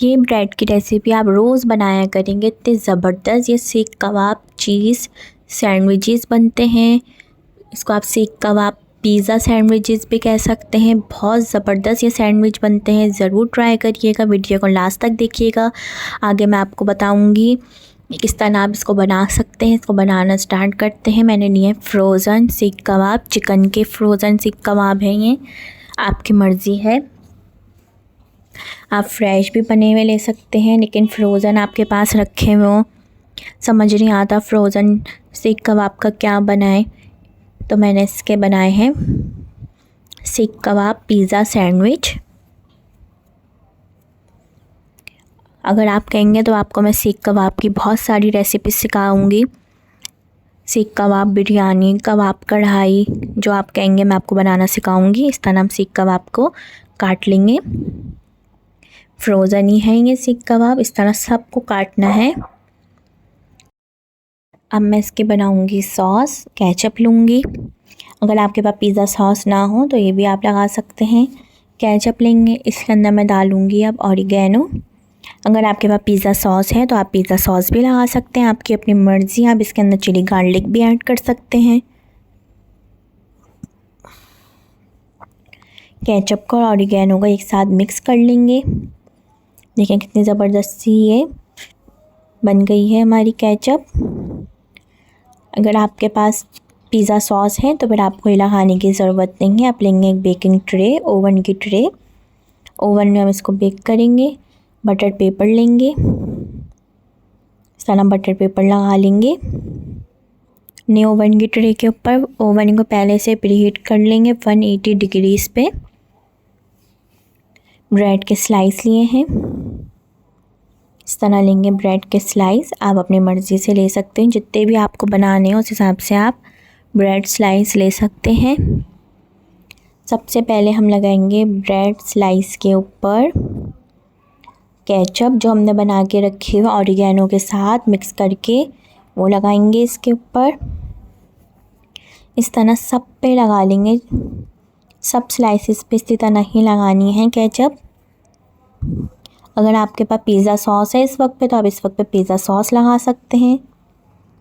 ये ब्रेड की रेसिपी आप रोज़ बनाया करेंगे, इतने ज़बरदस्त ये सीख कबाब चीज़ सैंडविचेस बनते हैं। इसको आप सीख कबाब पिज़्ज़ा सैंडविचेस भी कह सकते हैं। बहुत ज़बरदस्त ये सैंडविच बनते हैं, ज़रूर ट्राई करिएगा। वीडियो को लास्ट तक देखिएगा, आगे मैं आपको बताऊंगी किस तरह आप इसको बना सकते हैं। इसको बनाना स्टार्ट करते हैं। मैंने लिए फ्रोज़न सीख कबाब, चिकन के फ्रोज़न सीख कबाब हैं ये, आपकी मर्ज़ी है। आप फ्रेश भी बने हुए ले सकते हैं, लेकिन फ्रोज़न आपके पास रखे हुए हो, समझ नहीं आता फ्रोज़न सीख कबाब का क्या बनाए, तो मैंने इसके बनाए हैं सीख कबाब पिज़्ज़ा सैंडविच। अगर आप कहेंगे तो आपको मैं सीख कबाब की बहुत सारी रेसिपी सिखाऊंगी। सीख कबाब बिरयानी, कबाब कढ़ाई, जो आप कहेंगे मैं आपको बनाना सिखाऊंगी। इस तरह हम सीख कबाब को काट लेंगे। फ्रोज़न ही है ये सीख कबाब, इस तरह सबको काटना है। अब मैं इसके बनाऊंगी सॉस। केचप लूँगी, अगर आपके पास पिज़्ज़ा सॉस ना हो तो ये भी आप लगा सकते हैं। केचप लेंगे, इसके अंदर मैं डालूँगी अब ऑरिगेनो। अगर आपके पास पिज़्ज़ा सॉस है तो आप पिज़्ज़ा सॉस भी लगा सकते हैं, आपकी अपनी मर्ज़ी। आप इसके अंदर चिली गार्लिक भी ऐड कर सकते हैं। केचप को और ऑरिगेनो को एक साथ मिक्स कर लेंगे। देखें कितनी ज़बरदस्ती ये बन गई है हमारी केचप। अगर आपके पास पिज़्ज़ा सॉस है तो फिर आपको ये लगाने की ज़रूरत नहीं है। आप लेंगे एक बेकिंग ट्रे, ओवन की ट्रे, ओवन में हम इसको बेक करेंगे। बटर पेपर लेंगे, इस तरह बटर पेपर लगा लेंगे अपने ओवन की ट्रे के ऊपर। ओवन को पहले से प्रीहीट कर लेंगे 180 डिग्रीज़ पे। ब्रेड के स्लाइस लिए हैं, इस तरह लेंगे ब्रेड के स्लाइस। आप अपनी मर्ज़ी से ले सकते हैं, जितने भी आपको बनाने हो उस हिसाब से आप ब्रेड स्लाइस ले सकते हैं। सबसे पहले हम लगाएंगे ब्रेड स्लाइस के ऊपर केचप, जो हमने बना के रखी हुई ऑरिगेनो के साथ मिक्स करके वो लगाएंगे इसके ऊपर। इस तरह सब पे लगा लेंगे, सब स्लाइसिस पे इसी तरह ही लगानी है केचप। अगर आपके पास पिज़्ज़ा सॉस है इस वक्त पे तो आप इस वक्त पे पिज़्ज़ा सॉस लगा सकते हैं।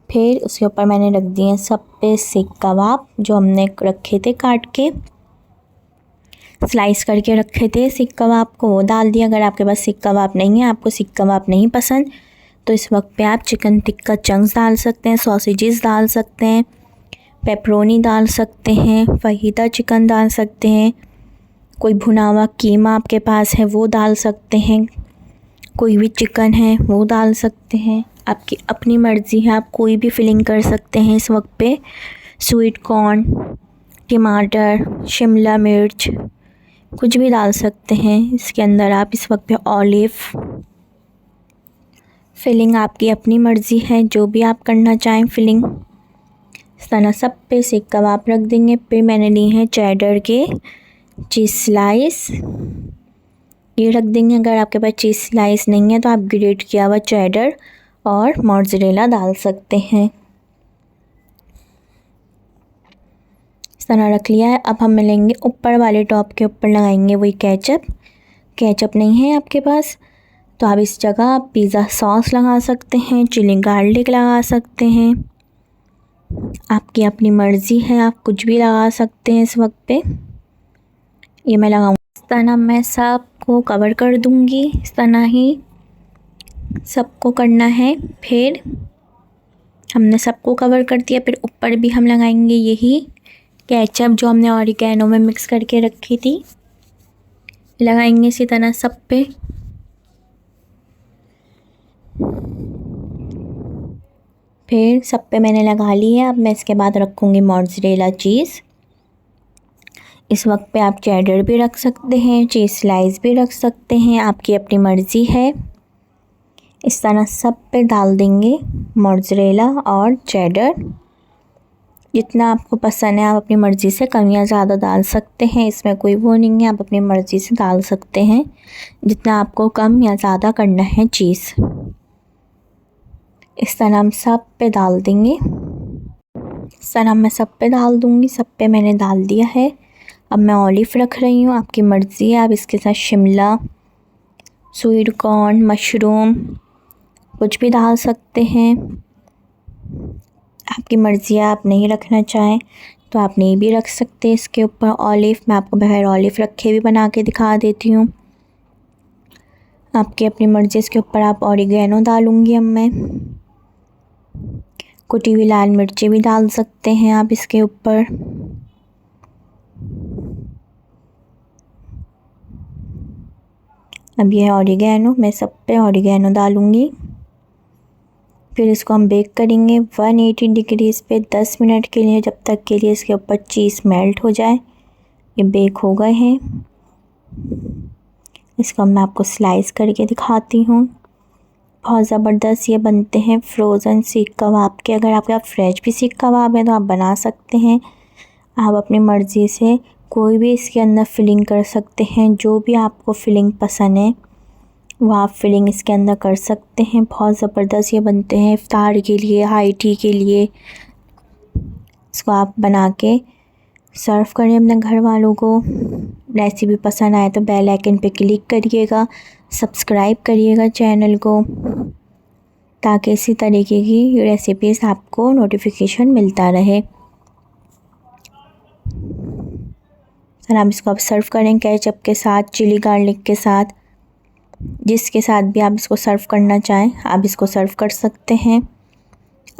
फिर उसके ऊपर मैंने रख दिए सब पे सीख कबाब, जो हमने रखे थे काट के, स्लाइस करके रखे थे सीख कबाब को, वो डाल दिया। अगर आपके पास सीख कबाब नहीं है, आपको सीख कबाब नहीं पसंद, तो इस वक्त पे आप चिकन टिक्का चंक्स डाल सकते हैं, सॉसेजेस डाल सकते हैं, पेपरोनी डाल सकते हैं, फहीदा चिकन डाल सकते हैं, कोई भुना हुआ कीमा आपके पास है वो डाल सकते हैं, कोई भी चिकन है वो डाल सकते हैं। आपकी अपनी मर्ज़ी है, आप कोई भी फिलिंग कर सकते हैं इस वक्त पे। स्वीट कॉर्न, टमाटर, शिमला मिर्च, कुछ भी डाल सकते हैं इसके अंदर आप इस वक्त पे। ऑलिव फिलिंग आपकी अपनी मर्ज़ी है, जो भी आप करना चाहें फिलिंग। इस तरह सब पे सीख कबाब रख देंगे। फिर मैंने लिए हैं चेडर के चीज़ स्लाइस, ये रख देंगे। अगर आपके पास चीज़ स्लाइस नहीं है तो आप ग्रेट किया हुआ चेडर और मोज़रेला डाल सकते हैं। इस तरह रख लिया है। अब हम लेंगे ऊपर वाले टॉप के ऊपर लगाएंगे वही केचप। केचप नहीं है आपके पास तो आप इस जगह आप पिज़्ज़ा सॉस लगा सकते हैं, चिली गार्लिक लगा सकते हैं, आपकी अपनी मर्ज़ी है, आप कुछ भी लगा सकते हैं इस वक्त पे। ये मैं लगाऊंगी, इस तरह मैं सबको कवर कर दूंगी, इस तरह ही सबको करना है। फिर हमने सबको कवर कर दिया, फिर ऊपर भी हम लगाएंगे यही केचप जो हमने ऑरिगेनो में मिक्स करके रखी थी, लगाएंगे इसी तरह सब पे। फिर सब पे मैंने लगा ली है। अब मैं इसके बाद रखूँगी मोज़रेला चीज़। इस वक्त पे आप चेडर भी रख सकते हैं, चीज़ स्लाइस भी रख सकते हैं, आपकी अपनी मर्ज़ी है। इस तरह सब पे डाल देंगे मोज़रेला और चेडर, जितना आपको पसंद है। आप अपनी मर्ज़ी से कम या ज़्यादा डाल सकते हैं, इसमें कोई वो नहीं है, आप अपनी मर्ज़ी से डाल सकते हैं जितना आपको कम या ज़्यादा करना है चीज़। इस तरह हम सब पे डाल देंगे, इस तरह मैं सब पे डाल दूँगी। सब पे मैंने डाल दिया है। अब मैं ऑलिव रख रही हूँ, आपकी मर्ज़ी है, आप इसके साथ शिमला स्वीट कॉर्न, मशरूम, कुछ भी डाल सकते हैं। आपकी मर्ज़ी है, आप नहीं रखना चाहें तो आप नहीं भी रख सकते। इसके ऊपर ऑलिव, मैं आपको बगैर ऑलिव रखे भी बना के दिखा देती हूँ। आपकी अपनी मर्ज़ी। इसके ऊपर आप ऑरिगेनो डालूँगी अब मैं। कुटी हुई लाल मिर्ची भी डाल सकते हैं आप इसके ऊपर। अब ये है ऑरिगेनो, मैं सब पे ऑरिगेनो डालूँगी। फिर इसको हम बेक करेंगे 180 डिग्रीज़ पे 10 मिनट के लिए, जब तक के लिए इसके ऊपर चीज़ मेल्ट हो जाए। ये बेक हो गए हैं। इसको मैं आपको स्लाइस करके दिखाती हूँ। बहुत ज़बरदस्त ये बनते हैं फ्रोज़न सीख कबाब के। अगर आपके पास फ्रेश भी सीख कबाब है तो आप बना सकते हैं। आप अपनी मर्ज़ी से कोई भी इसके अंदर फिलिंग कर सकते हैं। जो भी आपको फिलिंग पसंद है वो आप फिलिंग इसके अंदर कर सकते हैं। बहुत ज़बरदस्त ये बनते हैं इफ्तार के लिए, हाई टी के लिए। इसको आप बना के सर्व करें अपने घर वालों को। रेसिपी पसंद आए तो बेल आइकन पे क्लिक करिएगा, सब्सक्राइब करिएगा चैनल को, ताकि इसी तरीके की रेसिपीज़ आपको नोटिफिकेशन मिलता रहे। और आप इसको आप सर्व करें केचप के साथ, चिली गार्लिक के साथ, जिसके साथ भी आप इसको सर्व करना चाहें आप इसको सर्व कर सकते हैं।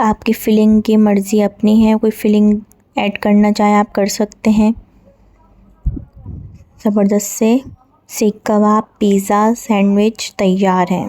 आपकी फिलिंग की मर्ज़ी अपनी है, कोई फिलिंग ऐड करना चाहें आप कर सकते हैं। ज़बरदस्त से सीख कबाब, पिज़्ज़ा, सैंडविच तैयार है।